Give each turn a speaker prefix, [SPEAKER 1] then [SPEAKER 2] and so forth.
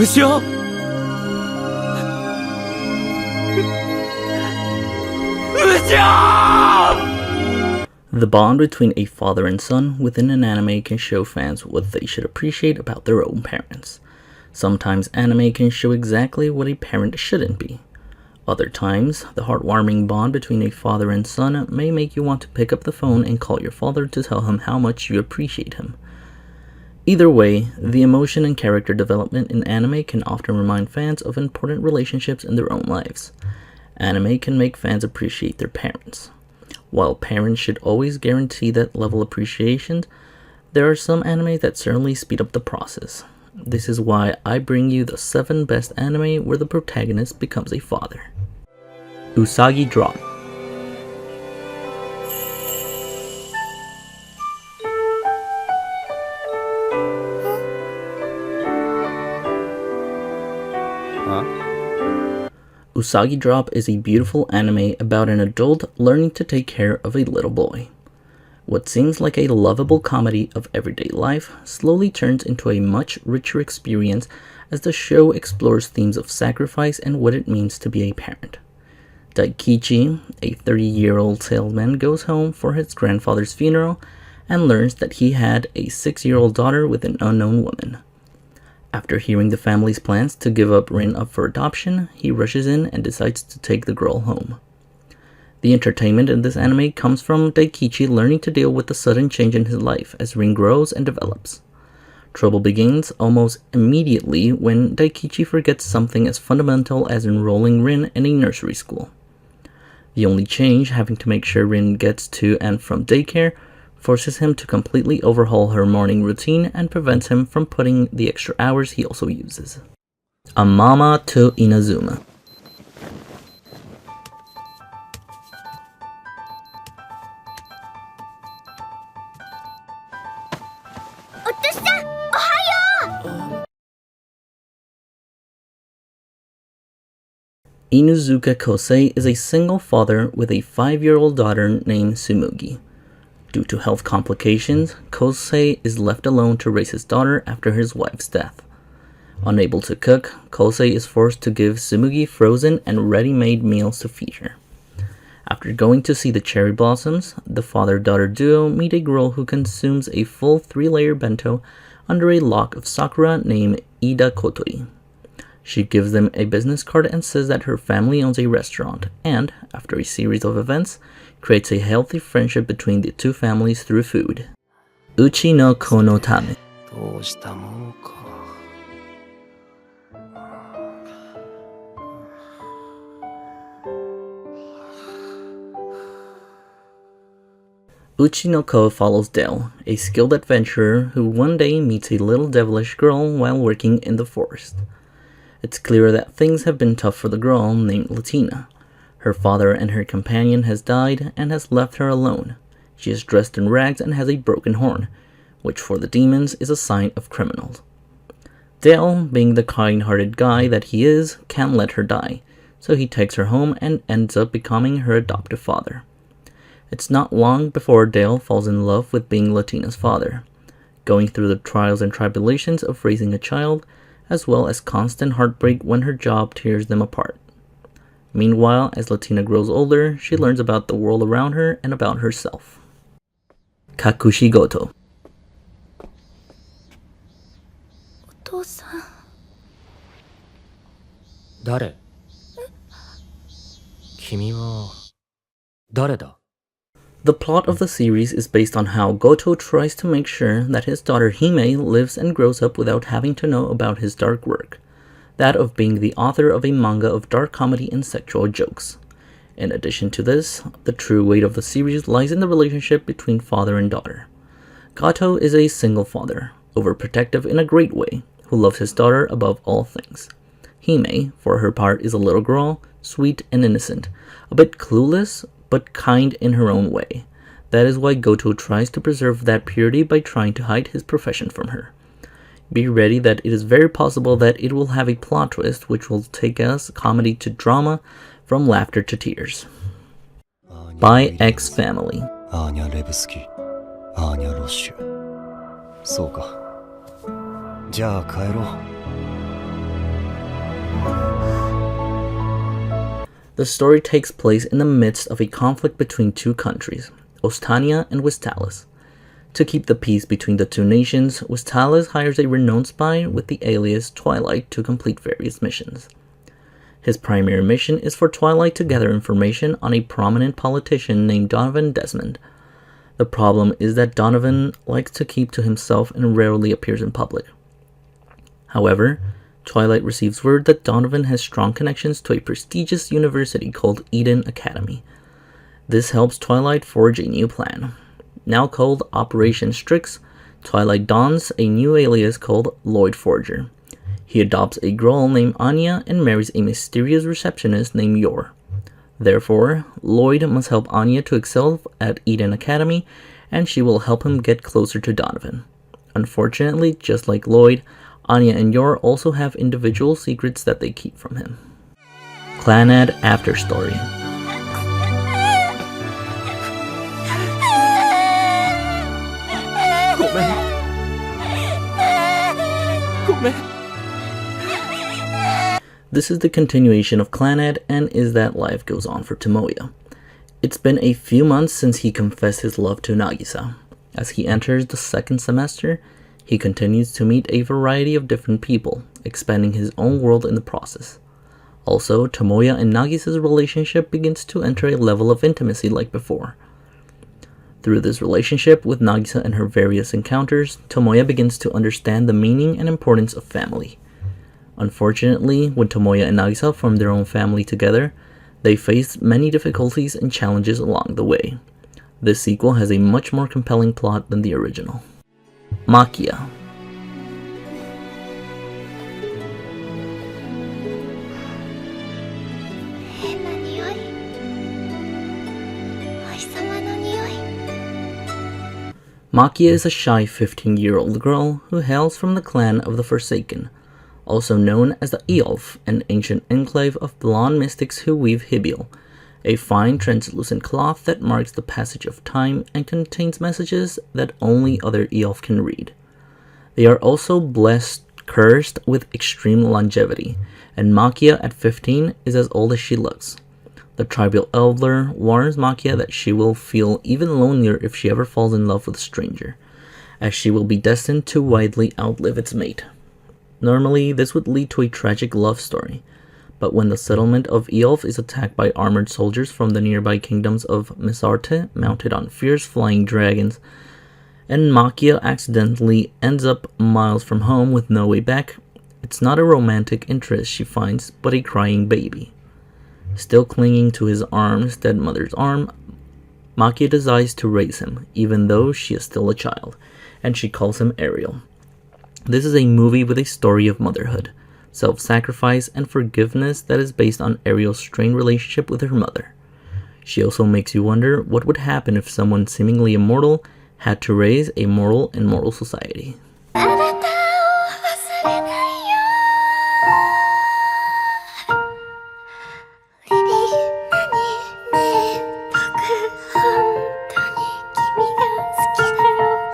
[SPEAKER 1] 牛 The bond between a father and son within an anime can show fans what they should appreciate about their own parents. Sometimes anime can show exactly what a parent shouldn't be. Other times, the heartwarming bond between a father and son may make you want to pick up the phone and call your father to tell him how much you appreciate him. Either way, the emotion and character development in anime can often remind fans of important relationships in their own lives. Anime can make fans appreciate their parents. While parents should always guarantee that level of appreciation, there are some anime that certainly speed up the process. This is why I bring you the 7 best anime where the protagonist becomes a father. Usagi Drop. Usagi Drop is a beautiful anime about an adult learning to take care of a little boy. What seems like a lovable comedy of everyday life slowly turns into a much richer experience as the show explores themes of sacrifice and what it means to be a parent. Daikichi, a 30-year-old salesman, goes home for his grandfather's funeral and learns that he had a 6-year-old daughter with an unknown woman. After hearing the family's plans to give Rin up for adoption, he rushes in and decides to take the girl home. The entertainment in this anime comes from Daikichi learning to deal with the sudden change in his life as Rin grows and develops. Trouble begins almost immediately when Daikichi forgets something as fundamental as enrolling Rin in a nursery school. The only change, having to make sure Rin gets to and from daycare, forces him to completely overhaul her morning routine and prevents him from putting the extra hours he also uses. A Mama to Inazuma. Inuzuka Kosei is a single father with a 5-year-old daughter named Tsumugi. Due to health complications, Kosei is left alone to raise his daughter after his wife's death. Unable to cook, Kosei is forced to give Tsumugi frozen and ready-made meals to feed her. After going to see the cherry blossoms, the father-daughter duo meet a girl who consumes a full 3-layer bento under a lock of sakura named Ida Kotori. She gives them a business card and says that her family owns a restaurant and, after a series of events, creates a healthy friendship between the two families through food. Uchnoo kono tame. Uchinoko follows Dell, a skilled adventurer who one day meets a little devilish girl while working in the forest. It's clear that things have been tough for the girl named Latina. Her father and her companion has died and has left her alone. She is dressed in rags and has a broken horn, which for the demons is a sign of criminals. Dale, being the kind-hearted guy that he is, can't let her die, so he takes her home and ends up becoming her adoptive father. It's not long before Dale falls in love with being Latina's father, going through the trials and tribulations of raising a child, as well as constant heartbreak when her job tears them apart. Meanwhile, as Latina grows older, she learns about the world around her and about herself. Kakushi Goto.
[SPEAKER 2] お父さん。
[SPEAKER 3] 誰？君は誰だ?
[SPEAKER 1] The plot of the series is based on how Goto tries to make sure that his daughter Hime lives and grows up without having to know about his dark work, that of being the author of a manga of dark comedy and sexual jokes. In addition to this, the true weight of the series lies in the relationship between father and daughter. Goto is a single father, overprotective in a great way, who loves his daughter above all things. Hime, for her part, is a little girl, sweet and innocent, a bit clueless, but kind in her own way. That is why Goto tries to preserve that purity by trying to hide his profession from her. Be ready that it is very possible that it will have a plot twist which will take us comedy to drama, from laughter to tears. By X Family.
[SPEAKER 4] アーニャ・レブスキ、アーニャ・ロッシュ。そうか。じゃあ帰ろう。
[SPEAKER 1] The story takes place in the midst of a conflict between two countries, Ostania and Westalis. To keep the peace between the two nations, Westalis hires a renowned spy with the alias Twilight to complete various missions. His primary mission is for Twilight to gather information on a prominent politician named Donovan Desmond. The problem is that Donovan likes to keep to himself and rarely appears in public. However, Twilight receives word that Donovan has strong connections to a prestigious university called Eden Academy. This helps Twilight forge a new plan. Now called Operation Strix, Twilight dons a new alias called Lloyd Forger. He adopts a girl named Anya and marries a mysterious receptionist named Yor. Therefore, Lloyd must help Anya to excel at Eden Academy, and she will help him get closer to Donovan. Unfortunately, just like Lloyd, Anya and Yor also have individual secrets that they keep from him. Clannad After Story. This is the continuation of Clannad and is that life goes on for Tomoya. It's been a few months since he confessed his love to Nagisa. As he enters the second semester, he continues to meet a variety of different people, expanding his own world in the process. Also, Tomoya and Nagisa's relationship begins to enter a level of intimacy like before. Through this relationship with Nagisa and her various encounters, Tomoya begins to understand the meaning and importance of family. Unfortunately, when Tomoya and Nagisa form their own family together, they face many difficulties and challenges along the way. This sequel has a much more compelling plot than the original. Makia. Makia is a shy 15-year-old girl who hails from the clan of the Forsaken, also known as the Eolf, an ancient enclave of blonde mystics who weave hibiel, a fine translucent cloth that marks the passage of time and contains messages that only other Eolf can read. They are also cursed with extreme longevity, and Makia at 15 is as old as she looks. The tribal elder warns Makia that she will feel even lonelier if she ever falls in love with a stranger, as she will be destined to widely outlive its mate. Normally, this would lead to a tragic love story, but when the settlement of Eolf is attacked by armored soldiers from the nearby kingdoms of Misarte, mounted on fierce flying dragons, and Makia accidentally ends up miles from home with no way back, it's not a romantic interest she finds, but a crying baby. Still clinging to his dead mother's arm, Makia decides to raise him, even though she is still a child, and she calls him Ariel. This is a movie with a story of motherhood, self-sacrifice, and forgiveness that is based on Ariel's strained relationship with her mother. She also makes you wonder what would happen if someone seemingly immortal had to raise a mortal and moral society.